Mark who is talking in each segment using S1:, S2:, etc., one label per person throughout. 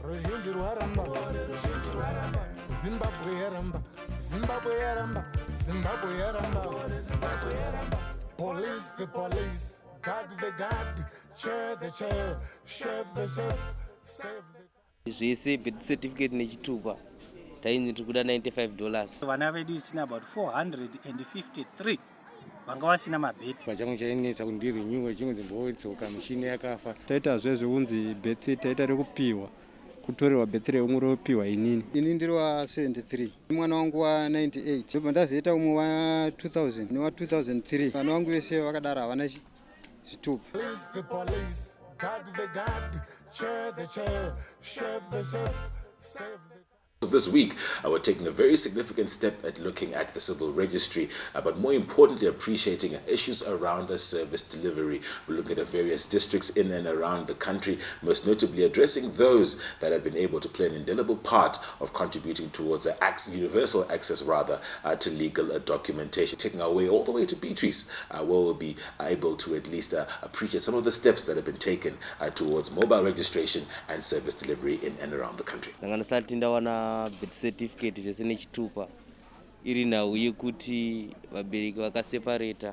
S1: Ruzhinji rwaramba, Zimbabwe yaramba, Zimbabwe yaramba, Zimbabwe yaramba. Police the police, guard the guard, chair the chair, chef the chef, save the.
S2: ZACC birth certificate nechitupa tainzi tikuda $95.
S3: Vana vedu isina about 453 vanga vasina mabheti.
S4: Pachangu chainetsa kuti ndirinyiwe chimwe dzimbodzoka mishini yakafa.
S5: Taita zvezvo unzi birth taita rekupiwa kutorerwa birth reumwe ropiwa inini
S4: Ndiri wa 73, mwana wangu wa 98, ndobva ndazoita umwe wa 2000 newa 2003. Vana vangu vese vakadaro havana zvitupa.
S1: Police the police, guard the guard, chair the chair, chef the chef, save the.
S6: This week, we're taking a very significant step at looking at the civil registry, but more importantly, appreciating issues around service delivery. We're looking at various districts in and around the country, most notably addressing those that have been able to play an indelible part of contributing towards universal access, to legal documentation. Taking our way all the way to Beatrice, where we'll be able to at least appreciate some of the steps that have been taken towards mobile registration and service delivery in and around the country.
S2: Birth certificate zvese nechitupa iri nhau yekuti vabereki vakaseparata,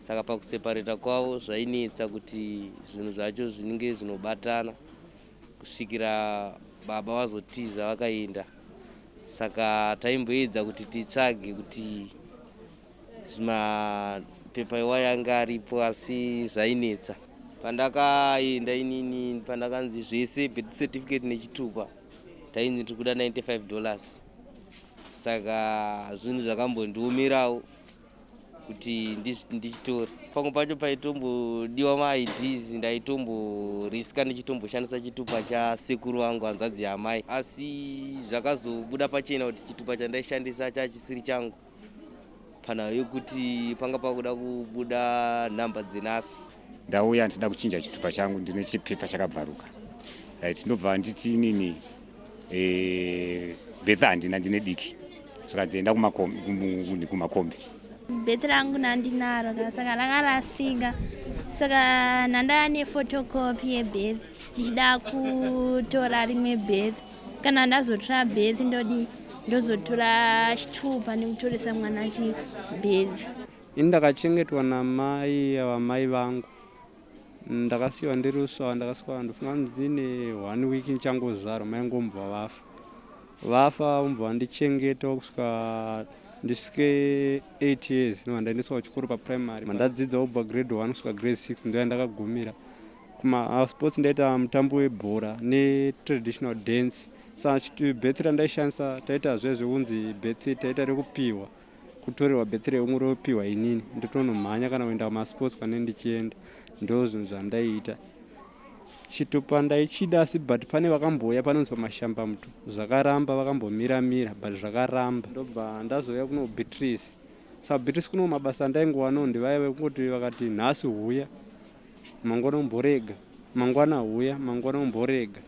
S2: saka pakuseparata kwavo zvainetsa kuti zvinhu zvacho zvinenge zvinobatana kusvikira baba vazotiza vakaenda. Saka taimboedza kuti titsvage kuti mapepa iwayo anga aripo asi zvainetsa. Pandakaenda inini pandakanzi zvese birth certificate nechitupa tainzi tikuda $95. Saka zvinhu zvakambondiomerawo kuti ndichitore. Pamwe pacho paitombodiwa maIDs, ndaitomborisika ndechitomboshandisa chitupa chasekuru vangu hanzvadzi yamai, asi zvakazobuda pachena kuti chitupa chandaishandisa chachisiri changu panhau yokuti panga pakuda kubuda nhamba dzenasi.
S7: Ndauya ndida kuchinja chitupa changu, ndine chipepa chakabvaruka. Ndinobva nditi inini birth handina, ndine diki, saka dzienda kumakombi.
S8: Birth rangu nandinaro saka rakarasika, saka ndandaya nephotocopy yebirth ndichida kutora rimwe birth. Kana ndazotora birth ndozotora chitupa nekutoresa mwana chibirth.
S5: Ini ndakachengetwa namai vamai vangu, ndakasiwa ndiri uswa, ndakasiwa ndofunga ndine 1 week nichangozvarwa, mai ngombva vafa umbva ndichengeta kusvika ndisvike 8 years ndaendeswa kuchikoro paprimary. Mandadzidza kubva grade 1 kusvika grade 6 ndoya ndakagumira. Sports ndaita mutambo webhora netraditional dance. Saka birth randaishandisa taita zvezvo unzi birth taita rekupiwa kutorerwa birth reumwe ropiwa inini ndotonomhanya kana kuenda kumasports kana ndichienda. Ndo zvinhu zvandaiita. Chitupa ndaichida asi but pane vakamboya panonzi pamashamba muto zvakaramba, vakambomira but zvakaramba. Ndobva ndazoya kuno Beatrice. Saka Beatrice kuno mabasa ndaingowanawo ndivaive kungoti vakati nhasi huya mangwana umborega, mangwana huya mangwana umborega,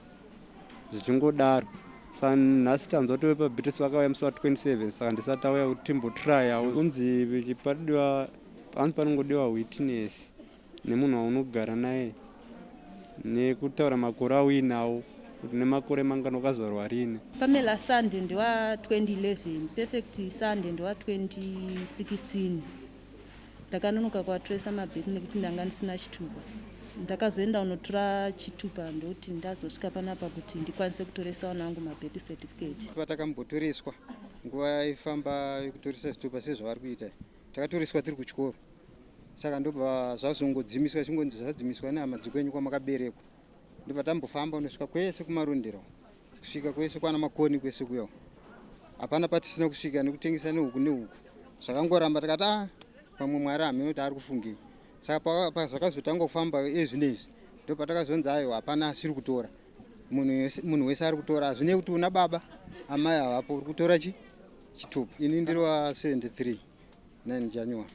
S5: zvichingodaro. Saka nhasi tanzwa kuti paBeatrice vakauya musi wa27, saka ndisati auya kuti timbotryawo. Unzi chipadiwa panongodiwa witness nemunhu waunogara naye nekutaura makore auinawo kuti nemakore mangano wakazvarwa rini.
S9: Pamela Sunday ndiwa 2011, Perfect Sunday ndiwa 2016. Ndakanonoka kwatresa mabheti nekuti ndanga ndisina chitupa. Ndakazoenda unotora chitupa ndokuti ndazosvika panapa kuti ndikwanise kutoresa vana vangu mabheti certificate.
S4: Patakambotoreswa nguva ifamba yekutoresa chitupa sezvavari kuita, takatoreswa tiri kuchikoro. Saka ndobva zvazongodzimiswa, chingonzi zvadzimiswa nehama kwenyu kwamakaberekwa. Ndobva tambofamba unosvika kwese kumarondero, kusvika kwese kwana makoni kwese kuyawo. Hapana patisina kusvika nekutengesa nehuku nehuku. Zvakangoramba takati pamwe Mwari hamene kuti ari kufungei. Saka pazvakazotanga kufamba ezvinezvi ndobva takazonzi aiwa hapana asiri kutora. Munhu wese ari kutora, hazvinei kuti una baba amai havapo, uri kutora chitupa. Ini ndiri wa 73 9 January.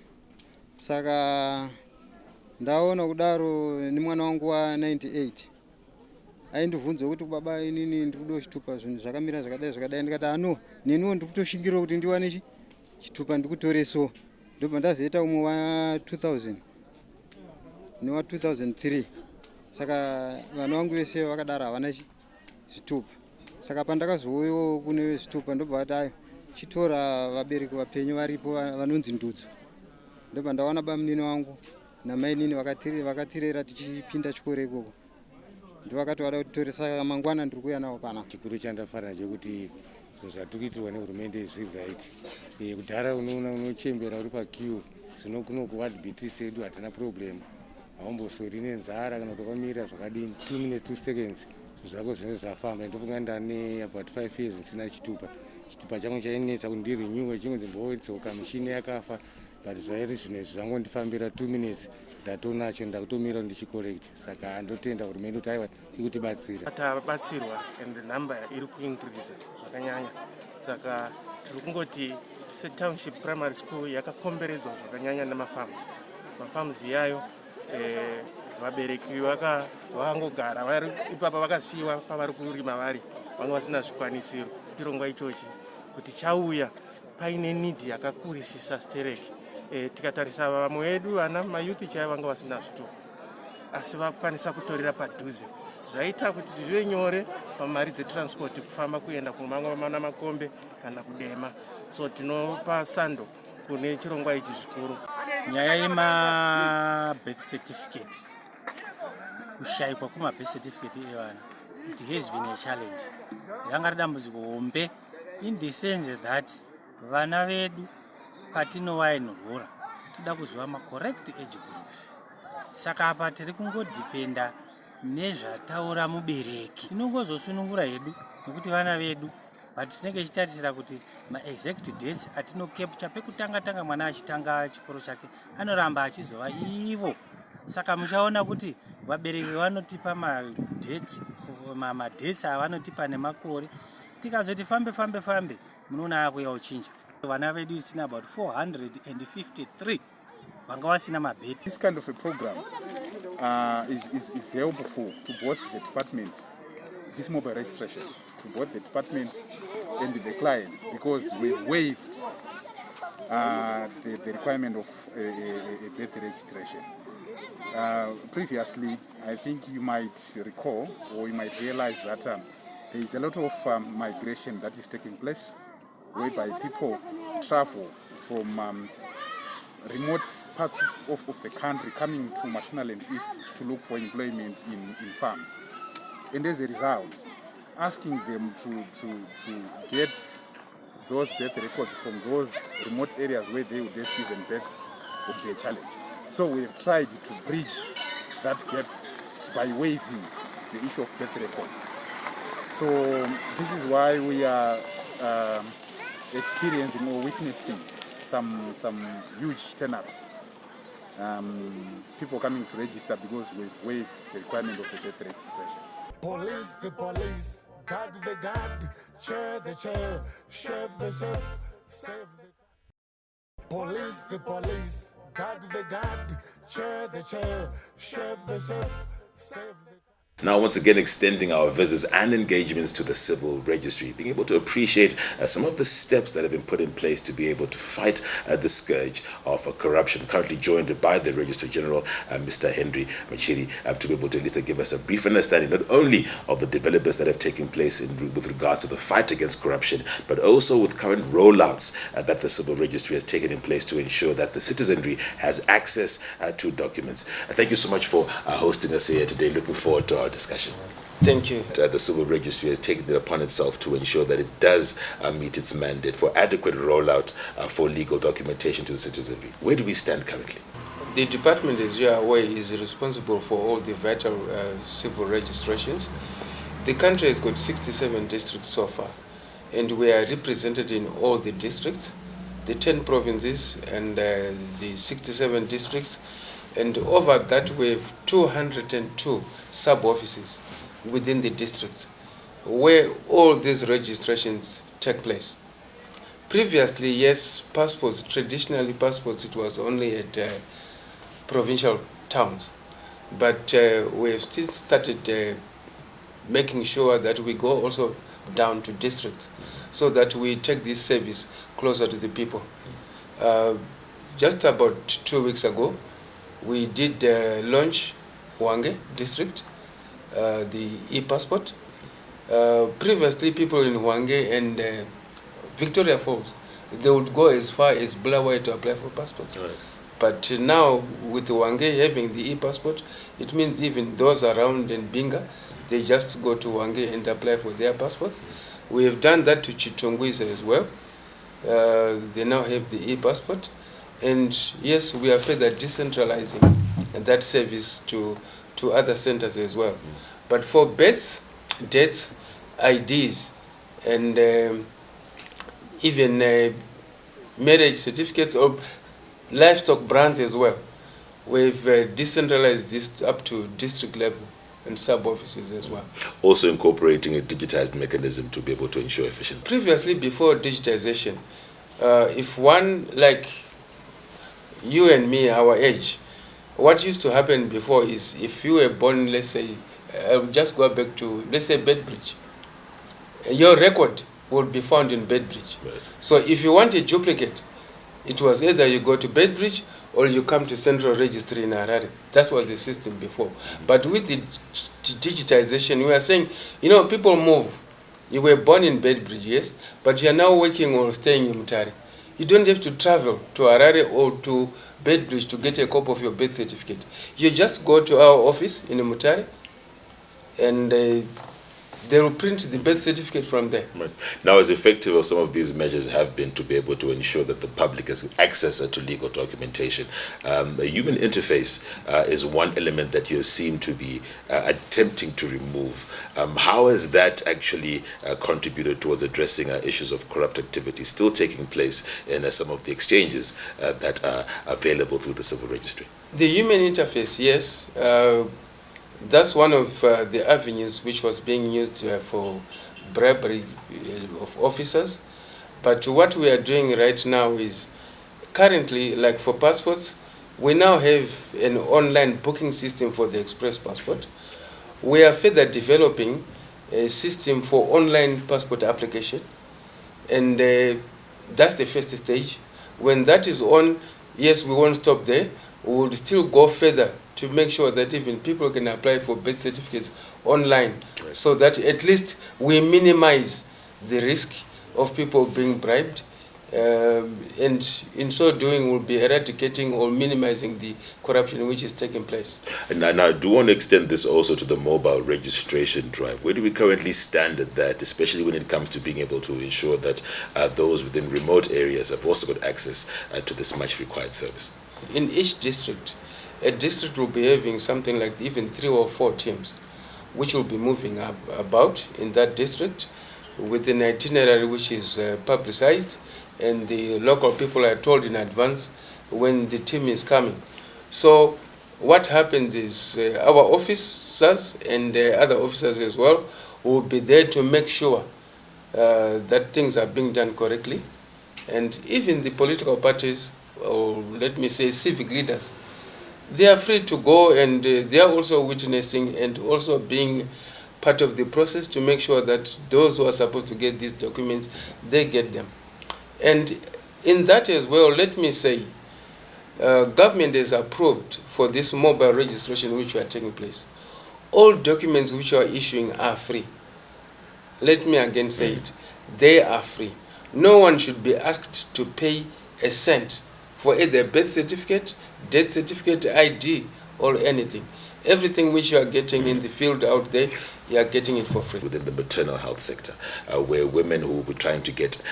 S4: Saka ndaona kudaro ni mwana wangu wa 98 aindibvunza kuti baba inini ndikudo chitupa, zvinhu zvakamira zvakadai ndikati ano neniwo ndikutoshingira kuti ndiwane chitupa ndikutoreso. Ndobva ndazoita umwe wa 2000 newa 2003. Saka vana vangu vese vakadaro havana zvitupa. Saka pandakazouyo kune zvitupa ndobva ati chitora vabereki vapenyu varipo vanonzi ndudzi. Ndobva ndawana bamunini wangu namai nini vakatirera tichipinda chikoro ikoko. Ndovakati vada kutitoresa mangwana ndiri kuuya nawo pana.
S10: Chikuru chandafarira chekuti zvatirikitirwa nehurumende zviri right. Kudhara unochembera uri pakiu zvino kuno kuward BTC edu hatina problem. Haumbosori nenzara kana kuti wakamira zvakadini 2 minutes 2 seconds zvako zvinenge zvafamba. Ndofunga ndane about 5 years ndisina chitupa. Chitupa changu chainetsa kuti ndirenewe chingonzi mbodzoka mishini yakafa but zvairi zvinezvi zvangondifambira 2 minutes ndatonacho ndakutomira ndichicorrect. Saka handotenda hurumende kuti aiwa ikutibatsira.
S1: Tabatsirwa and the number iri kuincrease zvakanyanya. Saka tiri kungoti township primary school yakakomberedzwa zvakanyanya namafarms. Mafarms yayo vabereki vangogara vari ipapa vakasiyiwa pavari kurima vari vanga vasina zvikwanisiro. Chirongwa ichochi kuti chauya paine need yakakurisisa stereki. Tikatarisa vamwe vedu vana mayuthi chaivo vanga vasina zvitupa asi vakwanisa kutorera padhuze. Zvaita kuti zvive nyore pamari dzetransport kufamba kuenda kumamwe makombe kana kudema. So tinopa sando kune chirongwa ichi zvikuru.
S3: Nyaya yema-birth certificate, kushayikwa kwema-birth certificate evana, it has been a challenge. Ranga dambudziko hombe in the sense that vana vedu patinovainhura toda kuziva ma-correct age groups. Saka apa tiri kungodipenda nezvataura mubereki. Tinongozosunungura hedu nekuti vana vedu but tinenge chitarisira kuti ma-exact dates atinocapture pekutanga mwana achitanga chikoro chake anoramba achizova ivo. Saka muchaona kuti vabereki vanotipa ma-dates avanotipa nemakore. Tikazoti fambe munoona akuya uchinja. Vana vedu tina about 453 vanga vasina mabheti.
S11: This kind of a program is helpful to both the departments, this mobile registration, to both the department and the clients, because we've waived the requirement of a birth registration. Previously, I think you might recall or you might realize that there is a lot of migration that is taking place, whereby people travel from remote parts of the country coming to Mashonaland East to look for employment in farms. And as a result, asking them to get those birth records from those remote areas where they would have given birth would be a challenge. So we have tried to bridge that gap by waiving the issue of birth records. So this is why we are experiencing or witnessing some huge turn-ups. People coming to register because we've waived the requirement of a birth registration.
S1: Police the police, guard the guard, chair the chair, chef the chef, save the... Police the police, guard the guard, chair the chair, chef the chef, save the...
S6: Now, once again, extending our visits and engagements to the Civil Registry, being able to appreciate some of the steps that have been put in place to be able to fight the scourge of corruption. Currently joined by the Registrar General, Mr. Henry Machiri, to be able to at least give us a brief understanding not only of the developments that have taken place with regards to the fight against corruption, but also with current rollouts that the Civil Registry has taken in place to ensure that the citizenry has access to documents. Thank you so much for hosting us here today. Looking forward to our discussion.
S2: Thank you.
S6: The Civil Registry has taken it upon itself to ensure that it does meet its mandate for adequate rollout for legal documentation to the citizenry. Where do we stand currently?
S12: The department, as you are aware, is responsible for all the vital civil registrations. The country has got 67 districts so far, and we are represented in all the districts, the 10 provinces and the 67 districts, and over that we have 202 sub-offices within the district where all these registrations take place. Previously, yes, passports, traditionally passports, it was only at provincial towns, but we have still started making sure that we go also down to districts so that we take this service closer to the people. Just about 2 weeks ago, we did launch Wange district, the e-passport. Previously, people in Hwange and Victoria Falls, they would go as far as Bulawayo to apply for passports.
S6: Right.
S12: But now, with Hwange having the e-passport, it means even those around in Binga, they just go to Hwange and apply for their passports. We have done that to Chitongwisa as well. They now have the e-passport. And yes, we are further decentralizing that service to other centers as well. But for births, deaths, IDs, and even marriage certificates or livestock brands as well, we've decentralized this up to district level and sub-offices as well.
S6: Also incorporating a digitized mechanism to be able to ensure efficiency.
S12: Previously, before digitization, if one, like you and me, our age, what used to happen before is if you were born, let's say, I'll just go back to, let's say, Bedbridge, your record would be found in Bedbridge.
S6: Right.
S12: So if you want a duplicate, it was either you go to Bedbridge or you come to Central Registry in Harare. That was the system before. But with the digitization, we are saying, people move. You were born in Bedbridge, yes, but you are now working or staying in Mutare. You don't have to travel to Harare or to Bedbridge to get a copy of your birth certificate. You just go to our office in Mutare and they will print the birth certificate from there.
S6: Right. Now, as effective as some of these measures have been to be able to ensure that the public has access to legal documentation, a human interface is one element that you seem to be attempting to remove. How has that actually contributed towards addressing issues of corrupt activity still taking place in some of the exchanges that are available through the civil registry?
S12: The human interface, yes. That's one of the avenues which was being used for bribery of officers. But what we are doing right now is currently, like for passports, we now have an online booking system for the express passport. We are further developing a system for online passport application. And that's the first stage. When that is on, yes, we won't stop there. We will still go further to make sure that even people can apply for birth certificates online, right, so that at least we minimize the risk of people being bribed, and in so doing we'll be eradicating or minimizing the corruption which is taking place.
S6: And I do want to extend this also to the mobile registration drive. Where do we currently stand at that, especially when it comes to being able to ensure that those within remote areas have also got access to this much required service?
S12: In each district, a district will be having something like even 3 or 4 teams which will be moving about in that district with an itinerary which is publicized, and the local people are told in advance when the team is coming. So what happens is our officers and other officers as well will be there to make sure that things are being done correctly. And even the political parties, or let me say civic leaders, they are free to go, and they are also witnessing and also being part of the process to make sure that those who are supposed to get these documents, they get them. And in that as well, let me say, government has approved for this mobile registration which are taking place. All documents which are issuing are free. Let me again say it, they are free. No one should be asked to pay a cent for either birth certificate, death certificate, ID, or anything. Everything which you are getting in the field out there, you are getting it for free.
S6: Within the maternal health sector, where women who will be trying to get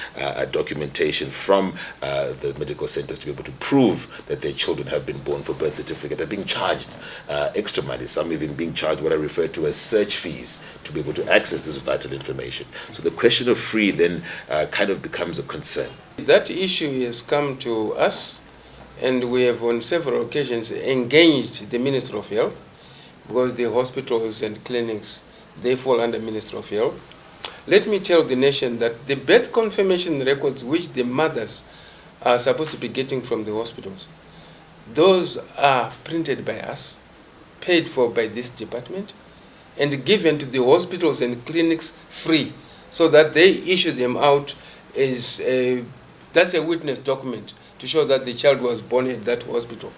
S6: documentation from the medical centers to be able to prove that their children have been born for birth certificate are being charged extra money, some even being charged what I refer to as search fees to be able to access this vital information. So the question of free then kind of becomes a concern.
S12: That issue has come to us, and we have on several occasions engaged the Ministry of Health, because the hospitals and clinics, they fall under Ministry of Health. Let me tell the nation that the birth confirmation records which the mothers are supposed to be getting from the hospitals, those are printed by us, paid for by this department, and given to the hospitals and clinics free, so that they issue them out as that's a witness document to show that the child was born at that hospital.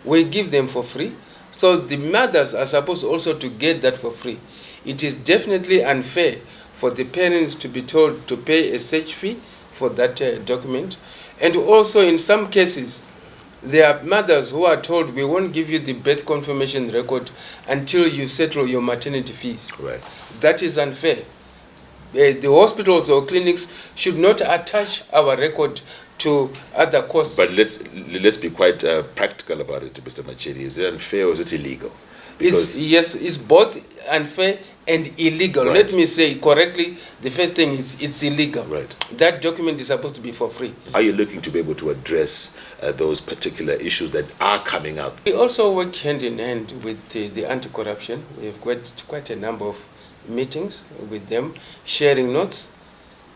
S12: We give them for free, so the mothers are supposed also to get that for free. It is definitely unfair for the parents to be told to pay a search fee for that document. And also in some cases, there are mothers who are told, we won't give you the birth confirmation record until you settle your maternity fees.
S6: Right.
S12: That is unfair. The hospitals or clinics should not attach our record to other costs.
S6: But let's be quite practical about it, Mr. Machiri. Is it unfair or is it illegal?
S12: Yes, it's both unfair and illegal.
S6: Right.
S12: Let me say correctly, the first thing is it's illegal.
S6: Right.
S12: That document is supposed to be for free.
S6: Are you looking to be able to address those particular issues that are coming up?
S12: We also work hand in hand with the anti-corruption. We've got quite a number of meetings with them, sharing notes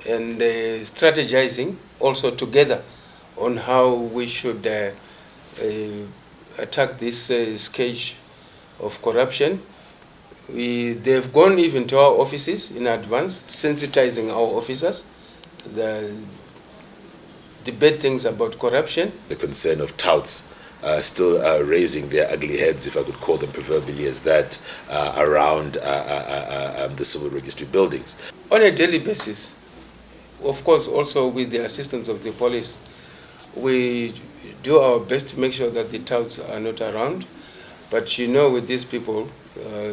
S12: and strategizing also together on how we should attack this scourge of corruption. They've gone even to our offices in advance, sensitizing our officers, the bad things about corruption.
S6: The concern of touts still raising their ugly heads, if I could call them proverbially as that, around the civil registry buildings.
S12: On a daily basis, of course, also with the assistance of the police, we do our best to make sure that the touts are not around. But you know, with these people,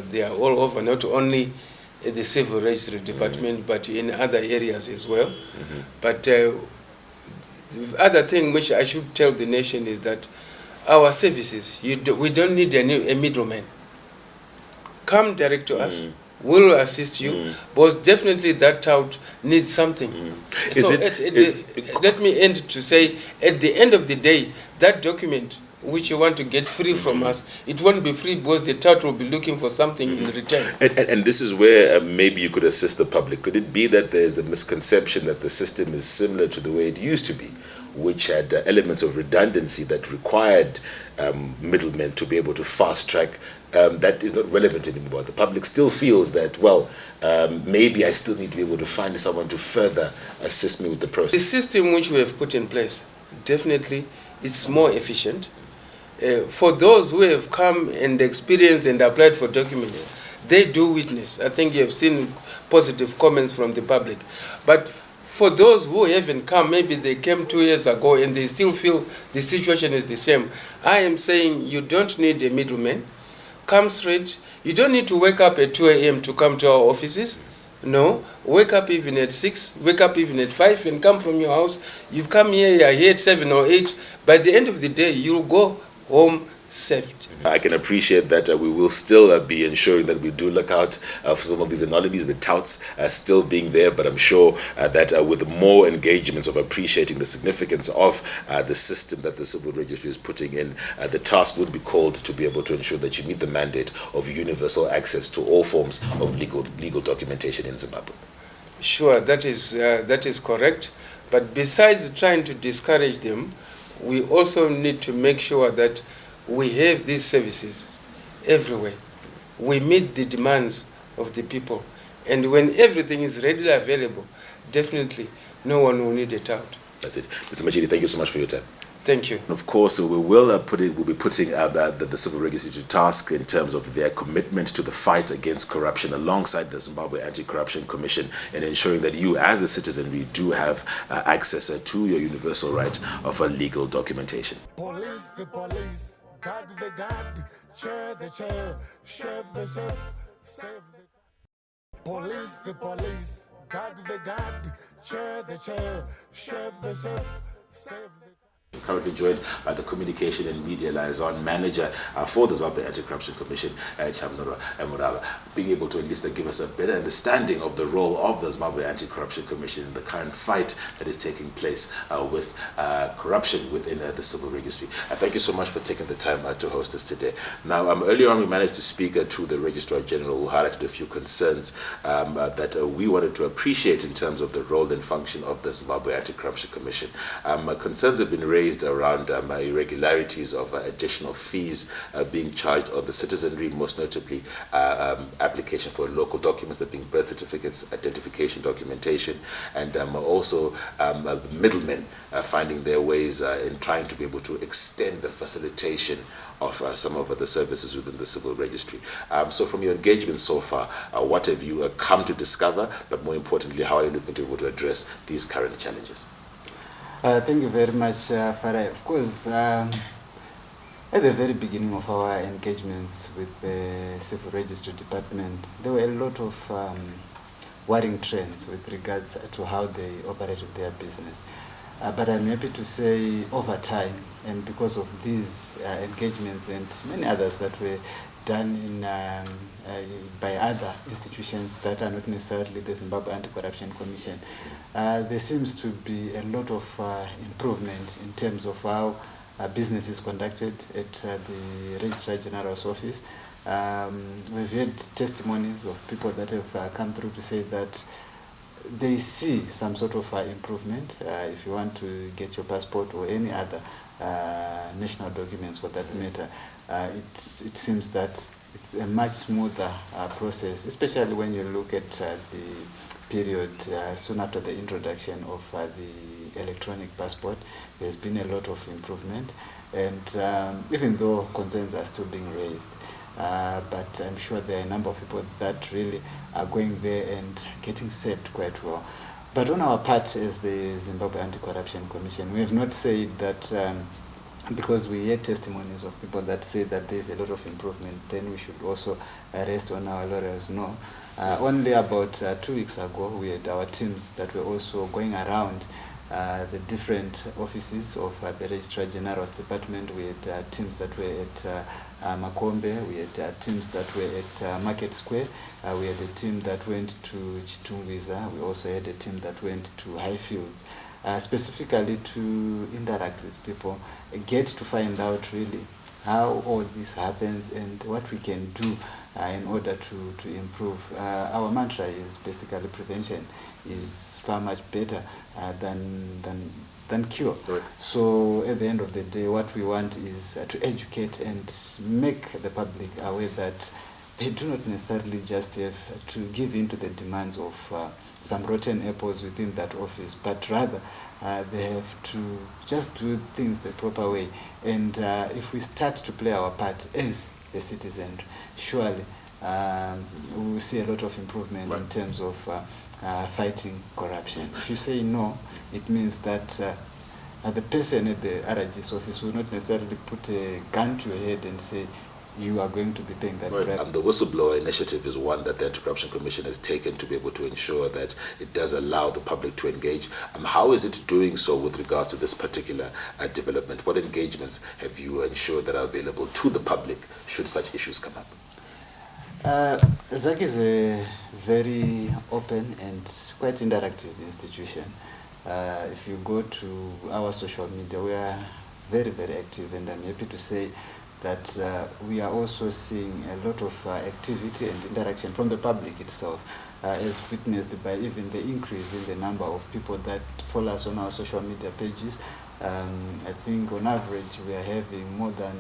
S12: they are all over, not only at the civil registry department, but in other areas as well. But the other thing which I should tell the nation is that our services, we don't need a middleman. Come direct to us. We'll assist you, but definitely that tout needs something. So let me end to say, at the end of the day, that document which you want to get free from us, it won't be free because the tout will be looking for something in return.
S6: And this is where maybe you could assist the public. Could it be that there's the misconception that the system is similar to the way it used to be, which had elements of redundancy that required middlemen to be able to fast track? That is not relevant anymore. The public still feels that, well, maybe I still need to be able to find someone to further assist me with the process.
S12: The system which we have put in place, definitely, is more efficient. For those who have come and experienced and applied for documents, they do witness. I think you have seen positive comments from the public. But for those who haven't come, maybe they came 2 years ago and they still feel the situation is the same, I am saying you don't need a middleman. Come straight. You don't need to wake up at 2 a.m. to come to our offices. No, wake up even at 6, wake up even at 5 and come from your house. You come here, you're here at 7 or 8. By the end of the day, you'll go home saved.
S6: I can appreciate that we will still be ensuring that we do look out for some of these anomalies, the touts still being there, but I'm sure that with more engagements of appreciating the significance of the system that the Civil Registry is putting in, the task would be called to be able to ensure that you meet the mandate of universal access to all forms of legal documentation in Zimbabwe.
S12: Sure, that is correct. But besides trying to discourage them, we also need to make sure that we have these services everywhere. We meet the demands of the people. And when everything is readily available, definitely no one will need a tout.
S6: That's it. Mr. Machiri, thank you so much for your time.
S12: Thank you.
S6: Of course, we'll be putting the Civil Registry to task in terms of their commitment to the fight against corruption alongside the Zimbabwe Anti-Corruption Commission and ensuring that you, as the citizen, we do have access to your universal right of legal documentation.
S13: Police, the police. Guard the guard, chair the chair, chef the chef, save the police, the police, guard the guard, chair the chair, chef the chef, save the
S6: Currently joined by the Communication and Media Liaison Manager for the Zimbabwe Anti-Corruption Commission, Chamunorwa Murava, being able to at least give us a better understanding of the role of the Zimbabwe Anti-Corruption Commission in the current fight that is taking place with corruption within the Civil Registry. Thank you so much for taking the time to host us today. Now, earlier on we managed to speak to the Registrar General, who highlighted a few concerns that we wanted to appreciate in terms of the role and function of the Zimbabwe Anti-Corruption Commission. Concerns have been raised raised around irregularities of additional fees being charged on the citizenry, most notably application for local documents, that being birth certificates, identification documentation, and also middlemen finding their ways in trying to be able to extend the facilitation of some of the services within the civil registry. So from your engagement so far, what have you come to discover, but more importantly, how are you looking to be able to address these current challenges?
S14: Thank you very much, Farai. Of course, at the very beginning of our engagements with the Civil Registry Department, there were a lot of worrying trends with regards to how they operated their business. But I'm happy to say over time, and because of these engagements and many others that were done in, by other institutions that are not necessarily the Zimbabwe Anti-Corruption Commission, there seems to be a lot of improvement in terms of how business is conducted at the Registrar General's office. We've had testimonies of people that have come through to say that they see some sort of improvement. If you want to get your passport or any other national documents for that matter, it seems that it's a much smoother process, especially when you look at the period soon after the introduction of the electronic passport. There's been a lot of improvement, and even though concerns are still being raised, but I'm sure there are a number of people that really are going there and getting served quite well. But on our part as the Zimbabwe Anti-Corruption Commission, we have not said that because we heard testimonies of people that say that there's a lot of improvement, then we should also rest on our laurels. No. Only about 2 weeks ago, we had our teams that were also going around the different offices of the Registrar General's Department. We had teams that were at Makombe, we had teams that were at Market Square, we had a team that went to Chitungwiza, we also had a team that went to Highfields, specifically to interact with people, get to find out really how all this happens and what we can do in order to improve. Our mantra is basically prevention is far much better than cure. Right. So at the end of the day, what we want is to educate and make the public aware that they do not necessarily just have to give in to the demands of some rotten apples within that office, but rather they have to just do things the proper way. And if we start to play our part as the citizen, surely we will see a lot of improvement in terms of fighting corruption. If you say no, it means that the person at the RIG's office will not necessarily put a gun to your head and say, you are going to be paying that bribe.
S6: The whistleblower initiative is one that the Anti-Corruption Commission has taken to be able to ensure that it does allow the public to engage. How is it doing so with regards to this particular development? What engagements have you ensured that are available to the public should such issues come up?
S14: ZACC is a very open and quite interactive institution. If you go to our social media, we are very, very active, and I'm happy to say that we are also seeing a lot of activity and interaction from the public itself, as witnessed by even the increase in the number of people that follow us on our social media pages. I think on average we are having more than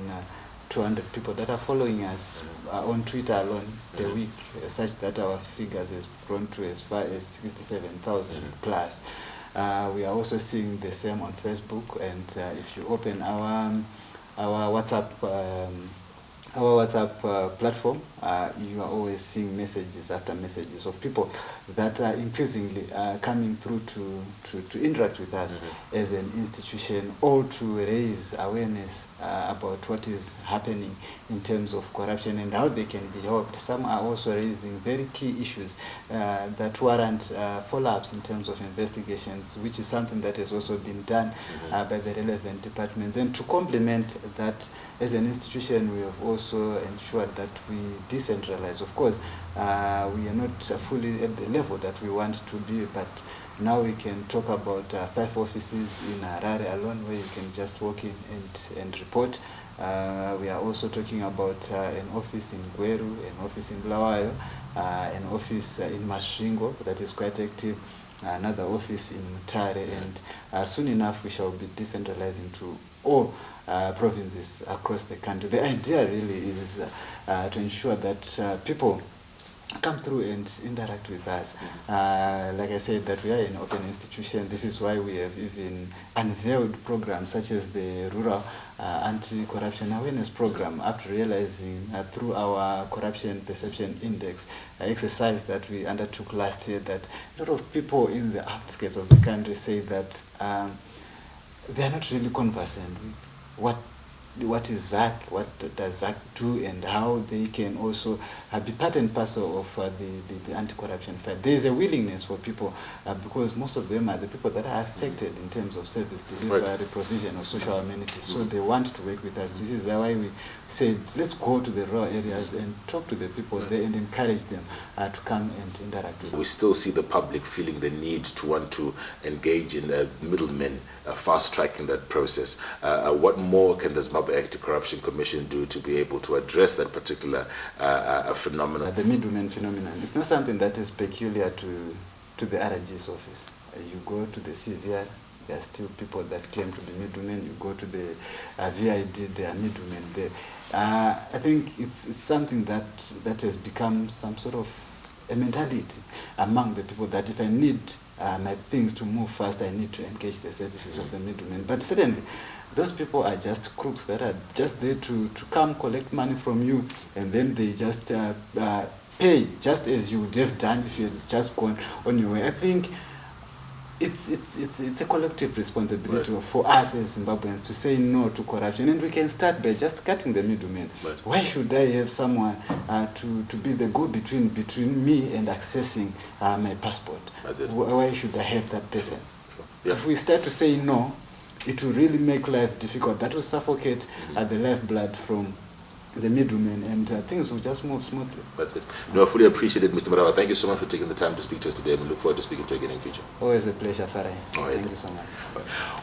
S14: 200 people that are following us on Twitter alone per week, such that our figures has grown to as far as 67,000 plus. We are also seeing the same on Facebook, and if you open our WhatsApp platform, you are always seeing messages after messages of people that are increasingly coming through to interact with us as an institution, or to raise awareness about what is happening in terms of corruption and how they can be helped. Some are also raising very key issues that warrant follow-ups in terms of investigations, which is something that has also been done by the relevant departments. And to complement that, as an institution, we have also ensured that we decentralize. Of course, we are not fully at the level that we want to be, but now we can talk about 5 offices in Harare alone, where you can just walk in and report. We are also talking about an office in Gweru, an office in Bulawayo, an office in Machiri that is quite active, another office in Mutare, and soon enough we shall be decentralizing to all provinces across the country. The idea really is to ensure that people come through and interact with us. Like I said, that we are an open institution. This is why we have even unveiled programs such as the Rural Anti-Corruption Awareness Program, after realizing through our Corruption Perception Index exercise that we undertook last year that a lot of people in the outskirts of the country say that they are not really conversant with what is ZACC, what does ZACC do, and how they can also be part and parcel of the anti-corruption fight. There is a willingness for people because most of them are the people that are affected in terms of service delivery, provision of social amenities. So they want to work with us. This is why we say, let's go to the rural areas and talk to the people there and encourage them to come and interact with us.
S6: We still see the public feeling the need to want to engage in middlemen, fast-tracking that process. What more can the Zimbabwe Anti-Corruption Commission do to be able to address that particular phenomenon?
S14: The middleman phenomenon, it's not something that is peculiar to the RG's office. You go to the CVR, there are still people that claim to be middlemen. You go to the VID, there are middlemen there. I think it's something that has become some sort of a mentality among the people that if I need my things to move fast, I need to engage the services of the middlemen. But certainly, those people are just crooks that are just there to come collect money from you, and then they just pay just as you would have done if you had just gone on your way. I think it's a collective responsibility for us as Zimbabweans to say no to corruption, and we can start by just cutting the middleman. Why should I have someone to be the go-between between me and accessing my passport? Why should I have that person? If we start to say no, it will really make life difficult. That will suffocate the lifeblood from the middlemen, and things will just move smoothly.
S6: That's it. No, I fully appreciate it, Mr. Murava. Thank you so much for taking the time to speak to us today, and we look forward to speaking to you again in future.
S14: Always a pleasure, Farai.
S6: All right.
S14: Thank you so much.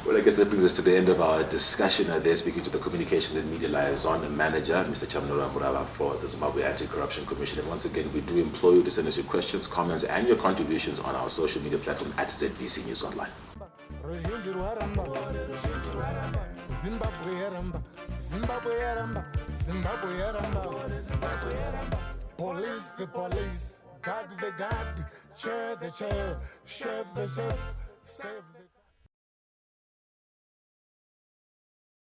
S6: Well, I guess that brings us to the end of our discussion. They're speaking to the Communications and Media Liaison Manager, Mr. Chamunorwa Murava, for the Zimbabwe Anti-Corruption Commission. And once again, we do implore you to send us your questions, comments, and your contributions on our social media platform at ZBC News Online.
S13: Police the police, guard the guard, chair the chair, chef the chef, save the